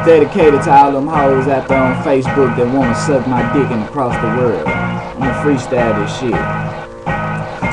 dedicated to all them hoes out there on Facebook that wanna suck my dick and across the world. I'ma freestyle this shit.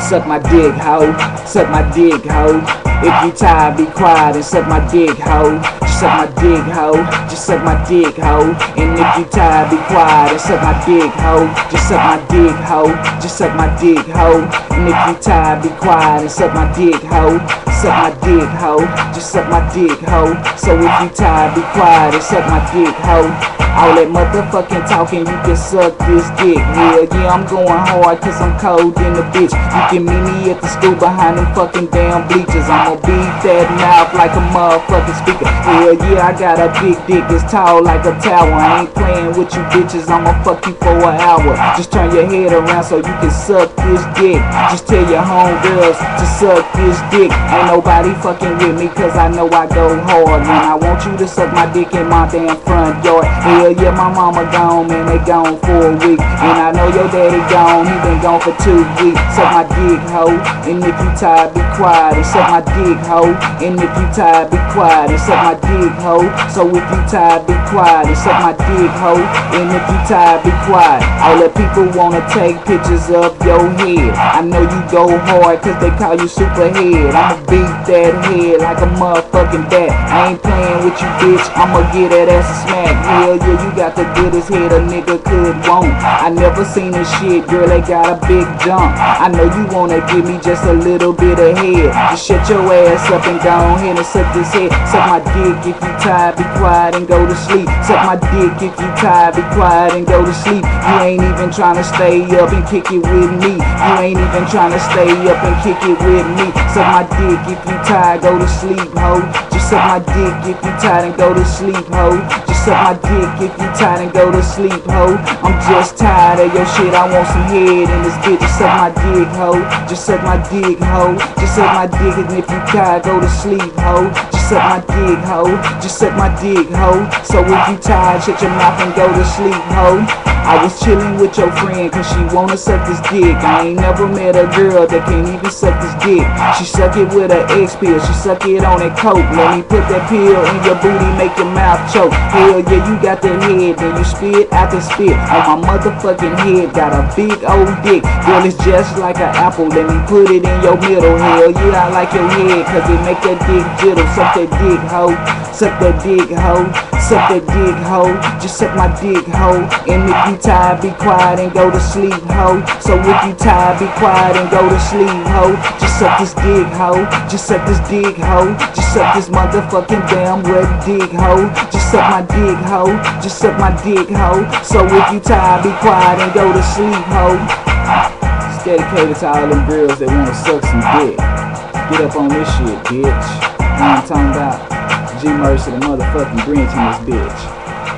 Suck my dick, hoe. Suck my dick, hoe. If you tired, be quiet and suck my dick, hoe. Just suck my dick, hoe. Just suck my dick, hoe. And if you tired, be quiet and suck my dick, hoe. Just suck my dick, hoe. Just suck my dick, hoe. And if you tired, be quiet and suck my dick, hoe. Suck my dick, hoe. Just suck my dick, hoe. So if you tired, be quiet and suck my dick, hoe. All that motherfucking talking, you can suck this dick. Hell yeah, I'm going hard cause I'm cold in the bitch. You can meet me at the school behind them fucking damn bleachers. I'ma beat that mouth like a motherfucking speaker. Hell yeah, I got a big dick, it's tall like a tower. I ain't playing with you bitches, I'ma fuck you for an hour. Just turn your head around so you can suck this dick. Just tell your homegirls to suck this dick. Ain't nobody fucking with me cause I know I go hard. When I want you to suck my dick in my damn front yard. Hell yeah, my mama gone, man, they gone for a week. And I know your daddy gone, he been gone for 2 weeks. Suck my dick, hoe. And if you tired, be quiet and suck my dick, hoe. And if you tired, be quiet and suck my dick, hoe. So if you tired, be quiet and suck my dick, hoe. And if you tired, be quiet. All the people wanna take pictures of your head. I know you go hard cause they call you superhead. I'ma beat that head like a motherfucking bat. I ain't playing with you, bitch, I'ma get that ass a smack. Hell yeah, you got the goodest head a nigga could want. I never seen this shit, girl, they got a big jump. I know you wanna give me just a little bit of head. Just shut your ass up and go ahead and suck this head. Suck my dick if you tired, be quiet and go to sleep. Suck my dick if you tired, be quiet and go to sleep. You ain't even trying to stay up and kick it with me. You ain't even trying to stay up and kick it with me. Suck my dick if you tired, go to sleep, ho. Just suck my dick if you tired and go to sleep, ho. Just suck my dick if you tired and go to sleep, ho. I'm just tired of your shit, I want some head in this bitch. Just suck my dick, ho. Just suck my dick, ho. Just suck my dick and if you tired, go to sleep, ho. Just suck my dick, ho. Just suck my dick, ho. So if you tired, shut your mouth and go to sleep, ho. I was chilling with your friend cause she wanna suck this dick. I ain't never met a girl that can't even suck this dick. She suck it with her X pill, she suck it on that coke. Let me put that pill in your booty, make your mouth choke. Hell yeah, you got that head, then you spit out the spit. On my motherfucking head, got a big old dick. Girl, it's just like an apple, let me put it in your middle. Hell yeah, I like your head cause it make that dick jittle. Suck that dick, hoe. Suck that dick, hoe. Suck that dick, hoe. Just suck my dick, hoe. And if you tired, be quiet and go to sleep, hoe. So if you tired, be quiet and go to sleep, hoe. Just suck this dick, hoe. Just suck this dick, hoe. Just suck this motherfucking damn wet dick, hoe. Just suck my dick, hoe. Just suck my dick, hoe. So if you tired, be quiet and go to sleep, hoe. It's dedicated to all them girls that wanna suck some dick. Get up on this shit, bitch. You know what I'm talking about? G Mercy, the motherfucking Grinch in this bitch.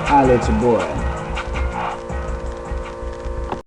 Holla at your boy.